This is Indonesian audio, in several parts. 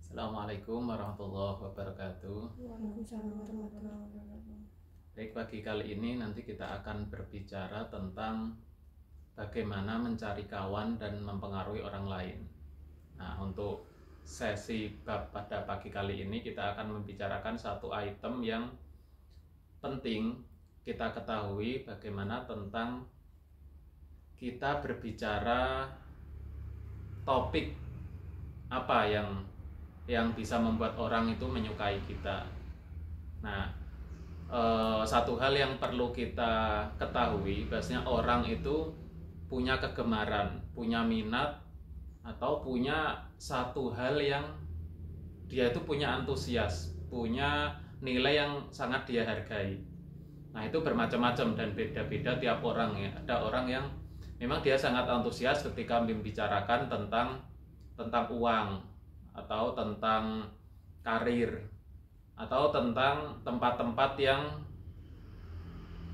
Assalamualaikum warahmatullahi wabarakatuh. Waalaikumsalam warahmatullahi wabarakatuh. Baik, pagi kali ini nanti kita akan berbicara tentang bagaimana mencari kawan dan mempengaruhi orang lain. Nah, untuk sesi pada pagi kali ini kita akan membicarakan satu item yang penting kita ketahui, bagaimana tentang kita berbicara topik apa yang bisa membuat orang itu menyukai kita. Nah, satu hal yang perlu kita ketahui, bahwasanya orang itu punya kegemaran, punya minat, atau punya satu hal yang dia itu punya antusias, punya nilai yang sangat dia hargai. Nah, itu bermacam-macam dan beda-beda tiap orang ya. Ada orang yang memang dia sangat antusias ketika membicarakan tentang uang, atau tentang karir, atau tentang tempat-tempat yang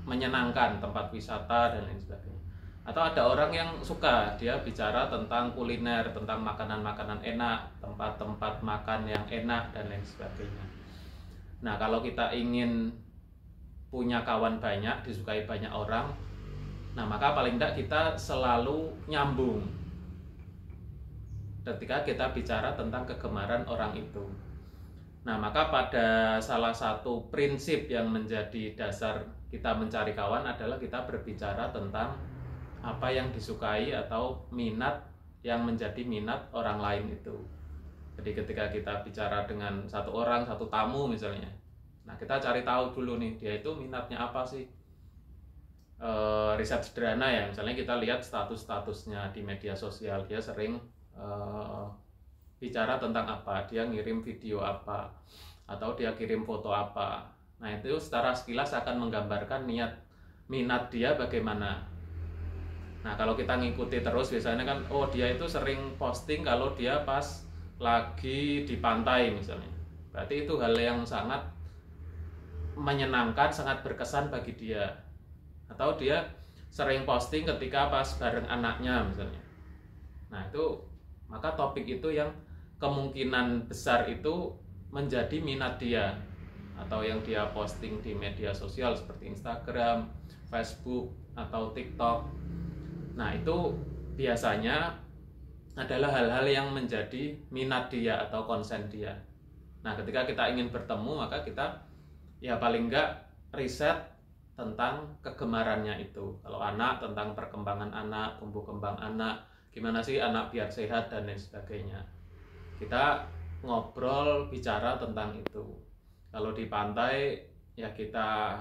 menyenangkan, tempat wisata dan lain sebagainya. Atau ada orang yang suka dia bicara tentang kuliner, tentang makanan-makanan enak, tempat-tempat makan yang enak dan lain sebagainya. Nah, kalau kita ingin punya kawan banyak, disukai banyak orang, nah maka paling tidak kita selalu nyambung ketika kita bicara tentang kegemaran orang itu. Nah, maka pada salah satu prinsip yang menjadi dasar kita mencari kawan adalah kita berbicara tentang apa yang disukai atau minat yang menjadi minat orang lain itu. Jadi ketika kita bicara dengan satu orang, satu tamu misalnya, nah kita cari tahu dulu nih, dia itu minatnya apa sih. Riset sederhana ya, misalnya kita lihat status-statusnya di media sosial, dia sering bicara tentang apa, dia ngirim video apa, atau dia kirim foto apa. Nah, itu secara sekilas akan menggambarkan minat dia bagaimana. Nah, kalau kita ngikuti terus biasanya kan, oh dia itu sering posting kalau dia pas lagi di pantai misalnya, berarti itu hal yang sangat menyenangkan, sangat berkesan bagi dia. Atau dia sering posting ketika pas bareng anaknya misalnya. Nah, itu maka topik itu yang kemungkinan besar itu menjadi minat dia, atau yang dia posting di media sosial seperti Instagram, Facebook, atau TikTok. Nah, itu biasanya adalah hal-hal yang menjadi minat dia atau konsen dia. Nah, ketika kita ingin bertemu, maka kita ya paling enggak riset tentang kegemarannya itu. Kalau anak, tentang perkembangan anak, tumbuh kembang anak, gimana sih anak biar sehat dan lain sebagainya. Kita ngobrol, bicara tentang itu. Kalau di pantai, ya kita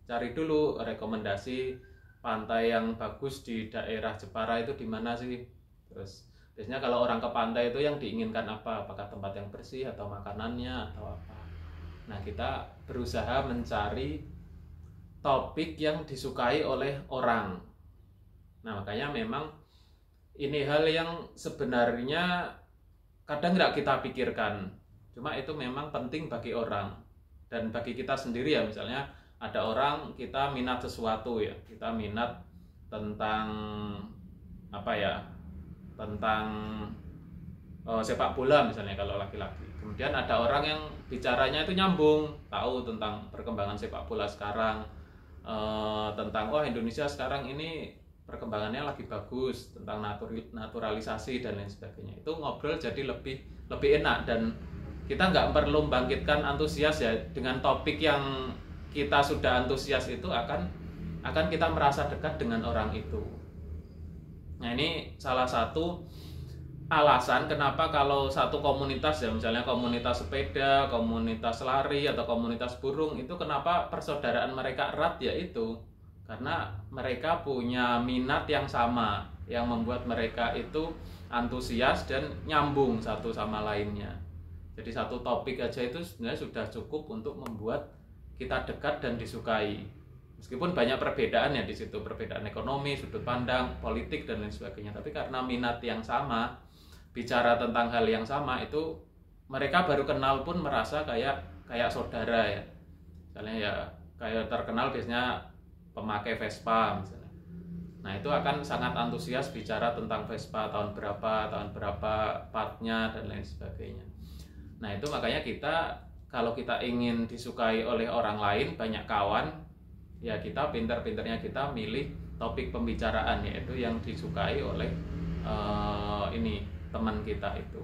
cari dulu rekomendasi pantai yang bagus di daerah Jepara itu di mana sih. Terus biasanya kalau orang ke pantai itu yang diinginkan apa? Apakah tempat yang bersih atau makanannya atau apa. Nah, kita berusaha mencari topik yang disukai oleh orang. Nah, makanya memang ini hal yang sebenarnya kadang nggak kita pikirkan, cuma itu memang penting bagi orang dan bagi kita sendiri ya. Misalnya ada orang, kita minat sesuatu ya, kita minat tentang apa ya, tentang sepak bola misalnya kalau laki-laki. Kemudian ada orang yang bicaranya itu nyambung, tahu tentang perkembangan sepak bola sekarang, tentang wah Indonesia sekarang ini perkembangannya lagi bagus, tentang naturalisasi dan lain sebagainya. Itu ngobrol jadi lebih enak, dan kita nggak perlu membangkitkan antusias ya dengan topik yang kita sudah antusias. Itu akan kita merasa dekat dengan orang itu. Nah, ini salah satu alasan kenapa kalau satu komunitas ya, misalnya komunitas sepeda, komunitas lari, atau komunitas burung, itu kenapa persaudaraan mereka erat, yaitu karena mereka punya minat yang sama, yang membuat mereka itu antusias dan nyambung satu sama lainnya. Jadi satu topik aja itu sebenarnya sudah cukup untuk membuat kita dekat dan disukai. Meskipun banyak perbedaan ya di situ, perbedaan ekonomi, sudut pandang, politik dan lain sebagainya, tapi karena minat yang sama, bicara tentang hal yang sama, itu mereka baru kenal pun merasa kayak saudara ya. Misalnya ya kayak terkenal biasanya pemakai Vespa misalnya. Nah, itu akan sangat antusias bicara tentang Vespa tahun berapa partnya dan lain sebagainya. Nah itu makanya kita, kalau kita ingin disukai oleh orang lain, banyak kawan, ya kita pinter-pinternya kita milih topik pembicaraan, yaitu yang disukai oleh ini teman kita itu.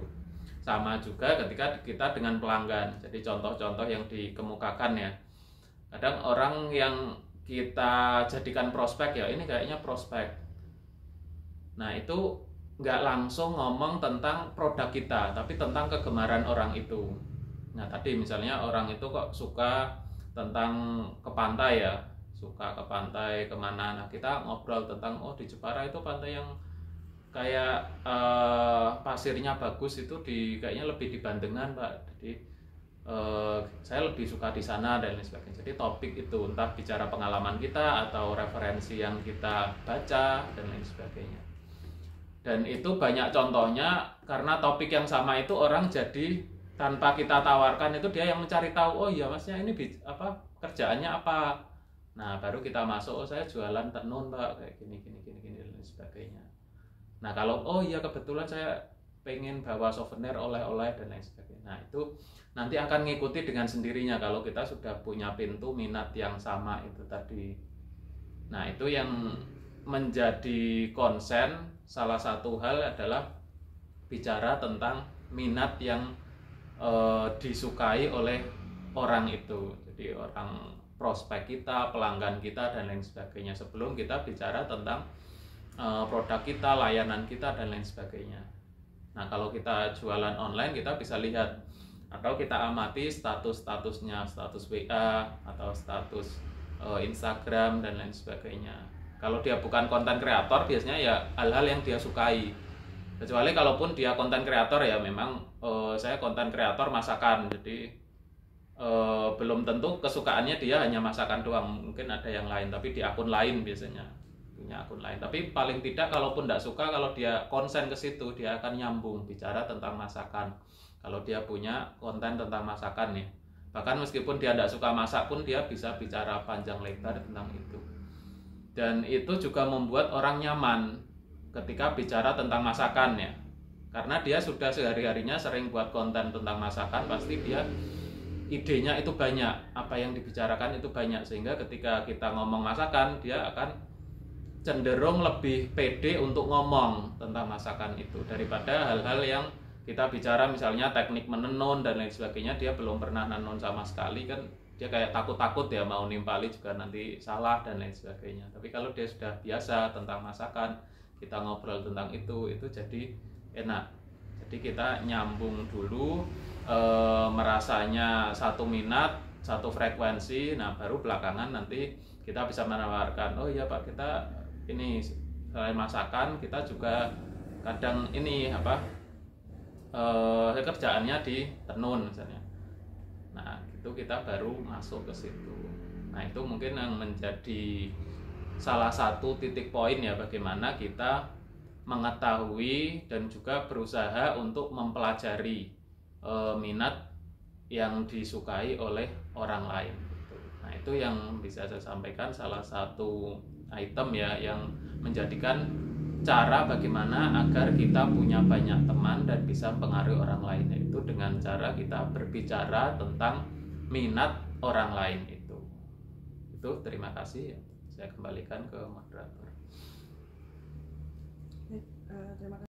Sama juga ketika kita dengan pelanggan. Jadi contoh-contoh yang dikemukakan ya, kadang orang yang kita jadikan prospek, ya ini kayaknya prospek. Nah itu nggak langsung ngomong tentang produk kita, tapi tentang kegemaran orang itu. Nah tadi misalnya orang itu kok suka tentang ke pantai ya, suka ke pantai kemana. Nah kita ngobrol tentang, oh di Jepara itu pantai yang kayak pasirnya bagus itu kayaknya lebih di Bandengan Pak. Jadi saya lebih suka di sana dan lain sebagainya. Jadi topik itu entah bicara pengalaman kita atau referensi yang kita baca dan lain sebagainya. Dan itu banyak contohnya, karena topik yang sama itu orang jadi tanpa kita tawarkan itu dia yang mencari tahu, oh iya masnya ini apa kerjaannya apa. Nah baru kita masuk, oh saya jualan tenun Pak, kayak gini dan lain sebagainya. Nah kalau oh iya kebetulan saya pengen bawa souvenir oleh-oleh dan lain sebagainya. Nah itu nanti akan ngikuti dengan sendirinya kalau kita sudah punya pintu minat yang sama itu tadi. Nah itu yang menjadi konsen. Salah satu hal adalah bicara tentang minat yang disukai oleh orang itu. Jadi orang prospek kita, pelanggan kita dan lain sebagainya, sebelum kita bicara tentang produk kita, layanan kita dan lain sebagainya. Nah kalau kita jualan online, kita bisa lihat atau kita amati statusnya, status WA atau status Instagram dan lain sebagainya. Kalau dia bukan konten kreator, biasanya ya hal-hal yang dia sukai. Kecuali kalaupun dia konten kreator, ya memang saya konten kreator masakan, jadi belum tentu kesukaannya dia hanya masakan doang, mungkin ada yang lain, tapi di akun lain biasanya punya akun lain. Tapi paling tidak kalaupun tidak suka, kalau dia konsen ke situ, dia akan nyambung bicara tentang masakan. Kalau dia punya konten tentang masakan nih, bahkan meskipun dia tidak suka masak pun dia bisa bicara panjang lebar tentang itu. Dan itu juga membuat orang nyaman ketika bicara tentang masakan ya, karena dia sudah sehari-harinya sering buat konten tentang masakan, pasti dia idenya itu banyak, apa yang dibicarakan itu banyak, sehingga ketika kita ngomong masakan, dia akan cenderung lebih pede untuk ngomong tentang masakan itu daripada hal-hal yang kita bicara misalnya teknik menenun dan lain sebagainya. Dia belum pernah menenun sama sekali kan, dia kayak takut-takut ya, mau nimpali juga nanti salah dan lain sebagainya. Tapi kalau dia sudah biasa tentang masakan, kita ngobrol tentang itu jadi enak. Jadi kita nyambung dulu, merasanya satu minat, satu frekuensi. Nah baru belakangan nanti kita bisa menawarkan, oh iya Pak, kita ini selain masakan kita juga kadang ini apa, kerjaannya di tenun misalnya. Nah itu kita baru masuk ke situ. Nah itu mungkin yang menjadi salah satu titik poin ya, bagaimana kita mengetahui dan juga berusaha untuk mempelajari minat yang disukai oleh orang lain. Nah itu yang bisa saya sampaikan, salah satu item ya yang menjadikan cara bagaimana agar kita punya banyak teman dan bisa mempengaruhi orang lain, yaitu dengan cara kita berbicara tentang minat orang lain itu. Terima kasih ya. Saya kembalikan ke moderator. Terima kasih.